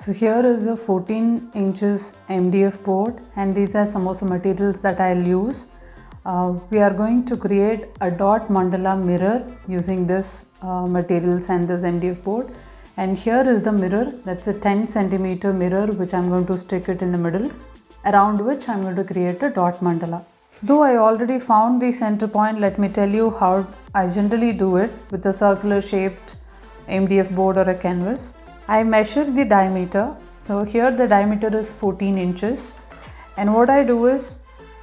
So here is a 14 inches MDF board, and these are some of the materials that I'll use. We are going to create a dot mandala mirror using this materials and this MDF board. And here is the mirror. That's a 10 centimeter mirror which I'm going to stick it in the middle, around which I'm going to create a dot mandala. Though I already found the center point, let me tell you how I generally do it with a circular shaped MDF board or a canvas. I measure the diameter. So here the diameter is 14 inches. And what I do is,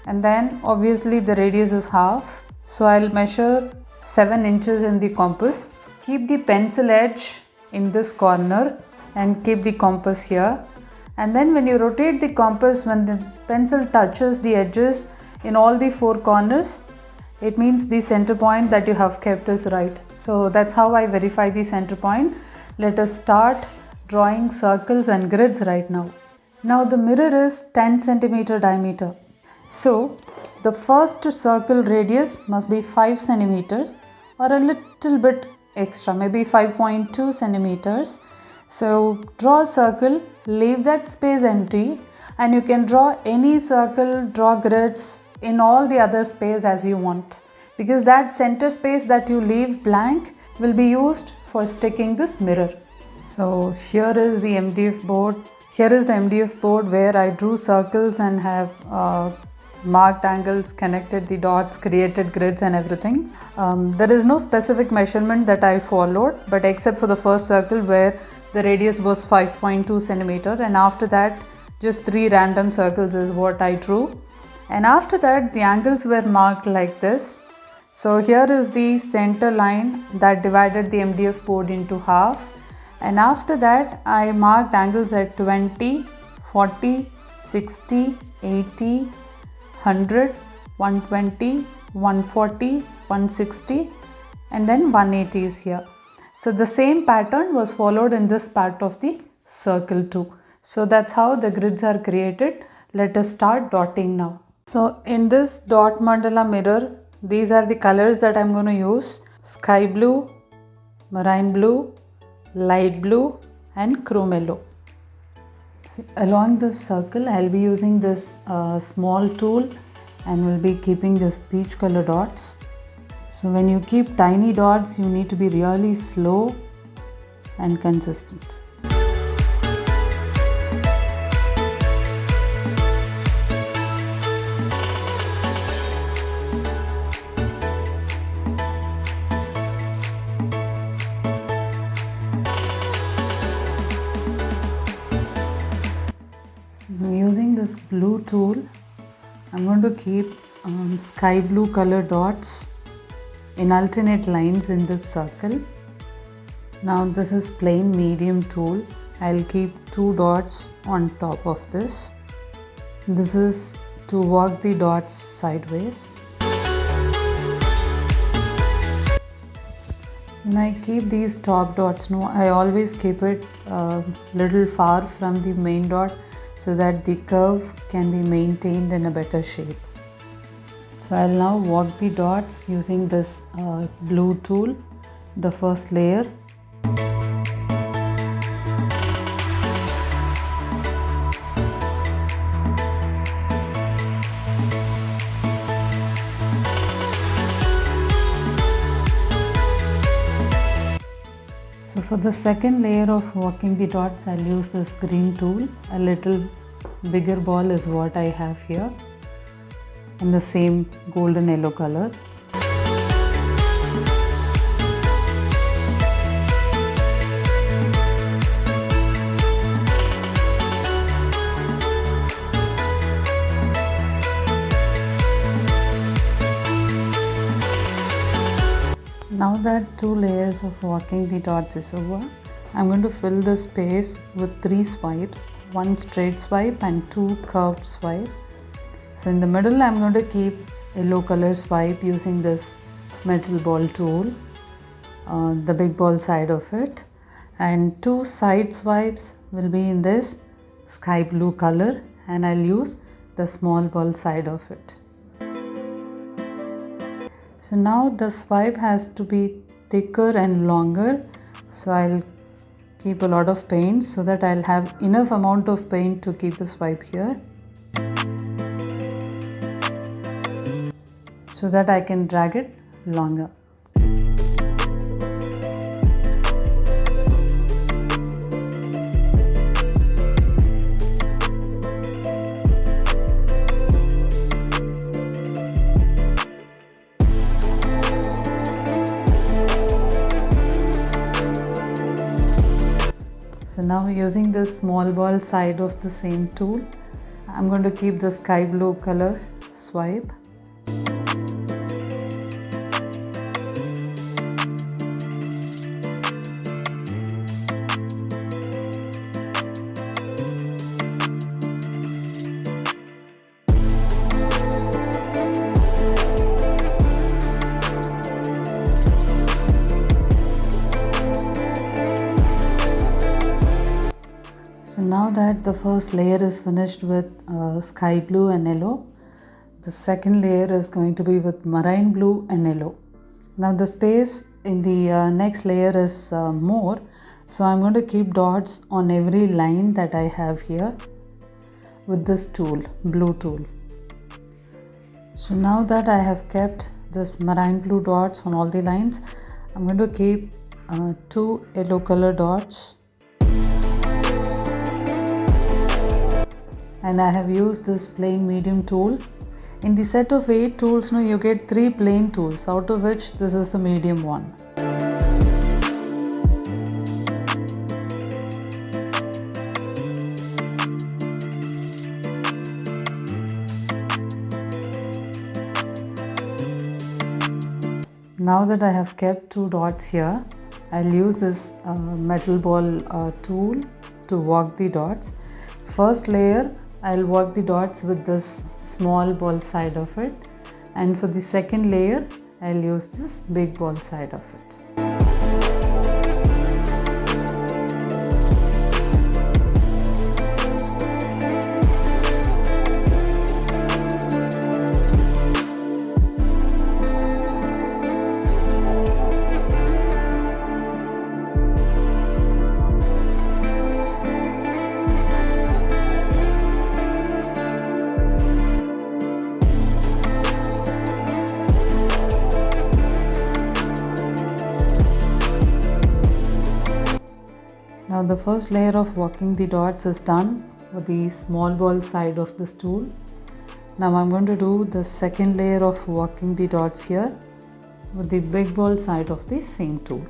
and then obviously the radius is half. So I'll measure 7 inches in the compass. Keep the pencil edge in this corner and keep the compass here. And then when you rotate the compass, when the pencil touches the edges in all the 4 corners, it means the center point that you have kept is right. So that's how I verify the center point. Let us start drawing circles and grids right now. Now the mirror is 10 centimeter diameter. So the first circle radius must be 5 centimeters or a little bit extra, maybe 5.2 centimeters. So draw a circle, leave that space empty, and you can draw any circle, draw grids in all the other space as you want, because that center space that you leave blank will be used for sticking this mirror. So here is the MDF board. Here is the MDF board where I drew circles and have marked angles, connected the dots, created grids and everything. There is no specific measurement that I followed, but except for the first circle where the radius was 5.2 centimeter, and after that just 3 random circles is what I drew. And after that the angles were marked like this. So here is the center line that divided the MDF board into half. And after that I marked angles at 20, 40, 60, 80, 100, 120, 140, 160 and then 180 is here. So the same pattern was followed in this part of the circle too. So that's how the grids are created. Let us start dotting now. So in this dot mandala mirror, these are the colors that I'm going to use: sky blue, marine blue, light blue and chrome yellow. See, along this circle I'll be using this small tool and will be keeping this peach color dots. So when you keep tiny dots, you need to be really slow and consistent. Using this blue tool, I'm going to keep sky blue color dots in alternate lines in this circle. Now this is plain medium tool. I'll keep 2 dots on top of this. This is to walk the dots sideways. When I keep these top dots, I always keep it little far from the main dot so that the curve can be maintained in a better shape. So I'll now walk the dots using this blue tool, the first layer. So for the second layer of walking the dots, I'll use this green tool. A little bigger ball is what I have here in the same golden yellow color. Now that 2 layers of walking the dots is over, I'm going to fill the space with 3 swipes, 1 straight swipe and 2 curved swipe. So in the middle I'm going to keep yellow color swipe using this metal ball tool, the big ball side of it, and 2 side swipes will be in this sky blue color and I'll use the small ball side of it. So now the swipe has to be thicker and longer, so I'll keep a lot of paint so that I'll have enough amount of paint to keep the swipe here, so that I can drag it longer. So now using this small ball side of the same tool, I'm going to keep the sky blue color swipe. So now that the first layer is finished with sky blue and yellow, the second layer is going to be with marine blue and yellow. Now the space in the next layer is more, so I'm going to keep dots on every line that I have here with this tool, blue tool. So now that I have kept this marine blue dots on all the lines, I'm going to keep 2 yellow color dots. And I have used this plain medium tool. In the set of 8 tools, now you get 3 plain tools, out of which this is the medium one. Now that I have kept 2 dots here, I'll use this metal ball tool to work the dots. First layer, I'll work the dots with this small ball side of it, and for the second layer I'll use this big ball side of it. Now the first layer of working the dots is done with the small ball side of this tool. Now I'm going to do the second layer of working the dots here with the big ball side of the same tool.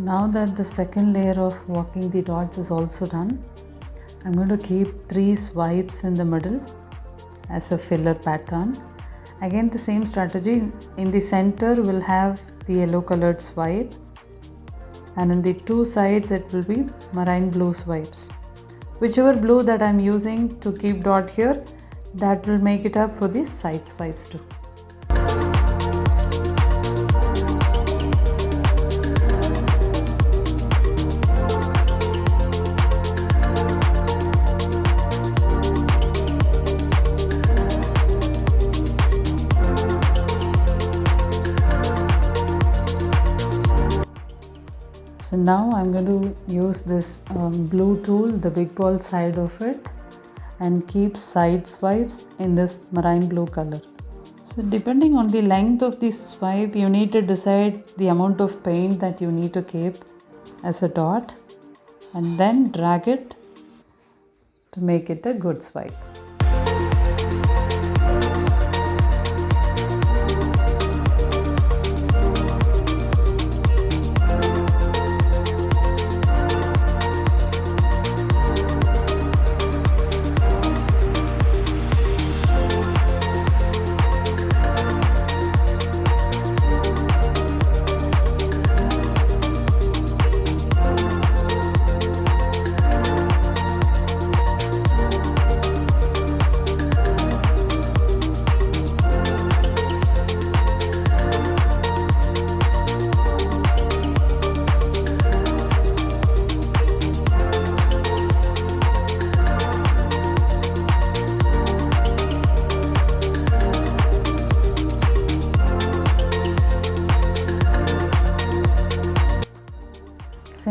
Now that the second layer of working the dots is also done, I'm going to keep 3 swipes in the middle as a filler pattern. Again, the same strategy. In the center we'll have the yellow colored swipe, and in the 2 sides it will be marine blue swipes. Whichever blue that I'm using to keep dot here, that will make it up for the side swipes too. So now I'm going to use this blue tool, the big ball side of it, and keep side swipes in this marine blue color. So depending on the length of the swipe, you need to decide the amount of paint that you need to keep as a dot, and then drag it to make it a good swipe.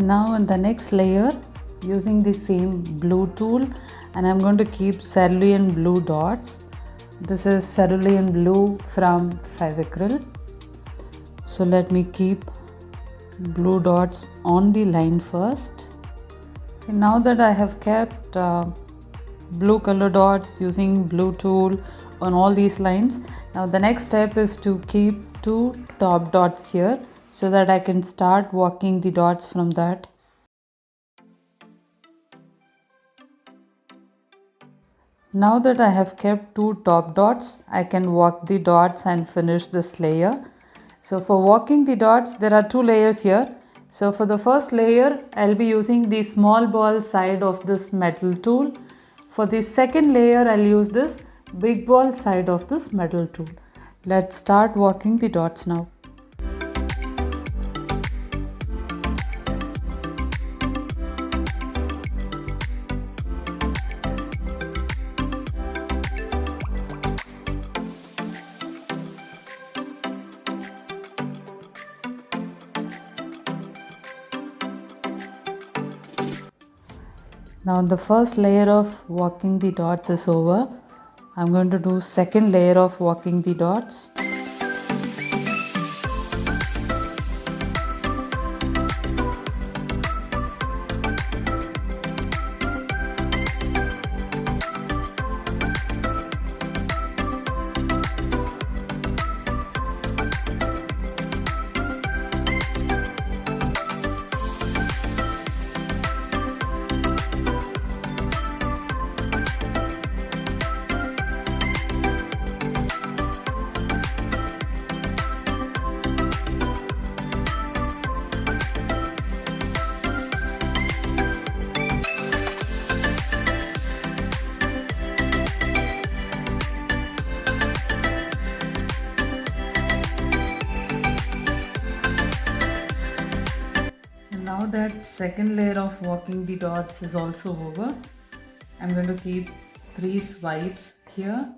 now in the next layer, using the same blue tool, and I'm going to keep cerulean blue dots. This is cerulean blue from Fevicryl. So let me keep blue dots on the line first. So now that I have kept blue color dots using blue tool on all these lines, now the next step is to keep 2 top dots here so that I can start walking the dots from that. Now that I have kept 2 top dots, I can walk the dots and finish this layer. So for walking the dots, there are 2 layers here. So for the first layer, I'll be using the small ball side of this metal tool. For the second layer, I'll use this big ball side of this metal tool. Let's start walking the dots now. Now the first layer of walking the dots is over. I'm going to do second layer of walking the dots. Now that second layer of walking the dots is also over, I'm going to keep 3 swipes here,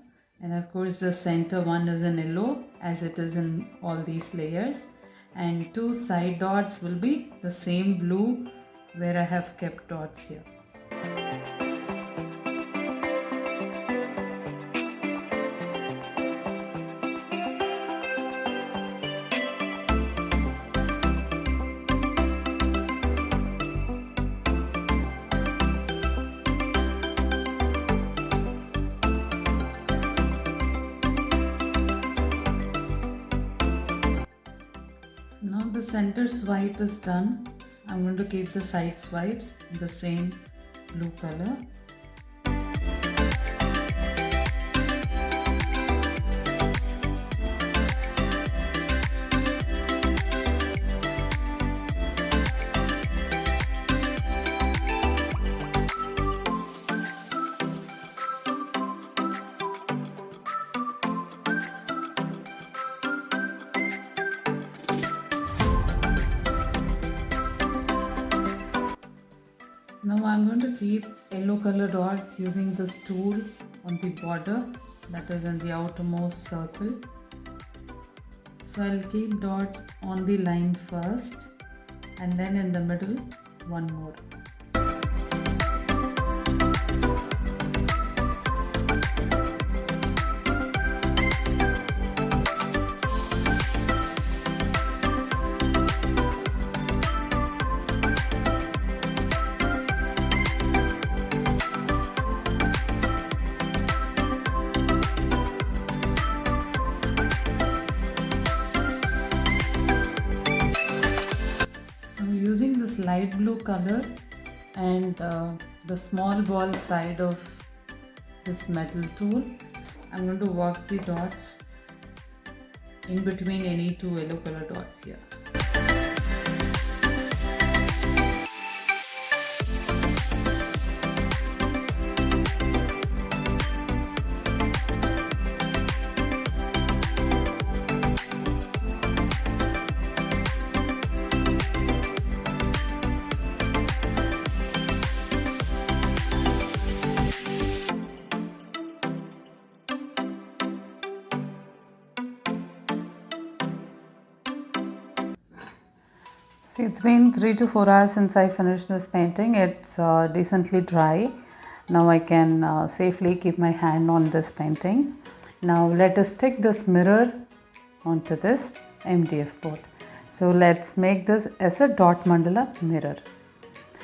and of course the center one is in yellow as it is in all these layers, and 2 side dots will be the same blue where I have kept dots here. Now the center swipe is done. I'm going to keep the side swipes the same blue color. Now I'm going to keep yellow color dots using this tool on the border, that is in the outermost circle. So I'll keep dots on the line first, and then in the middle one more. Using this light blue color and the small ball side of this metal tool, I'm going to walk the dots in between any 2 yellow color dots here. It's been 3 to 4 hours since I finished this painting. It's decently dry. Now I can safely keep my hand on this painting. Now let us stick this mirror onto this MDF board. So let's make this as a dot mandala mirror.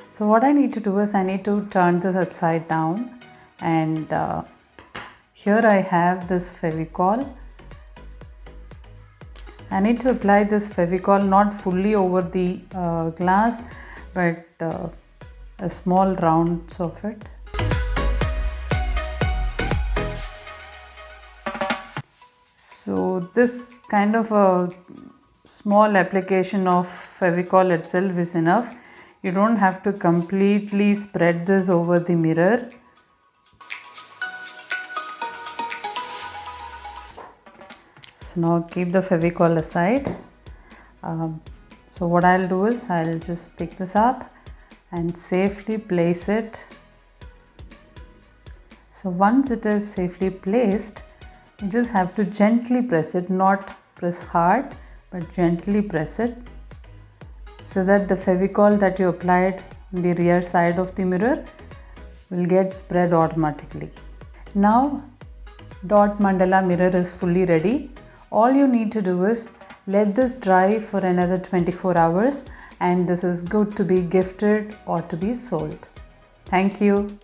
So what I need to do is I need to turn this upside down, and here I have this Fevicryl. I need to apply this Fevicryl not fully over the glass, but a small rounds of it. So this kind of a small application of Fevicryl itself is enough. You don't have to completely spread this over the mirror. So now keep the Fevicryl aside. So what I'll do is I'll just pick this up and safely place it. So once it is safely placed, you just have to gently press it, not press hard, but gently press it, so that the Fevicryl that you applied on the rear side of the mirror will get spread automatically. Now dot mandala mirror is fully ready. All you need to do is let this dry for another 24 hours, and this is good to be gifted or to be sold. Thank you.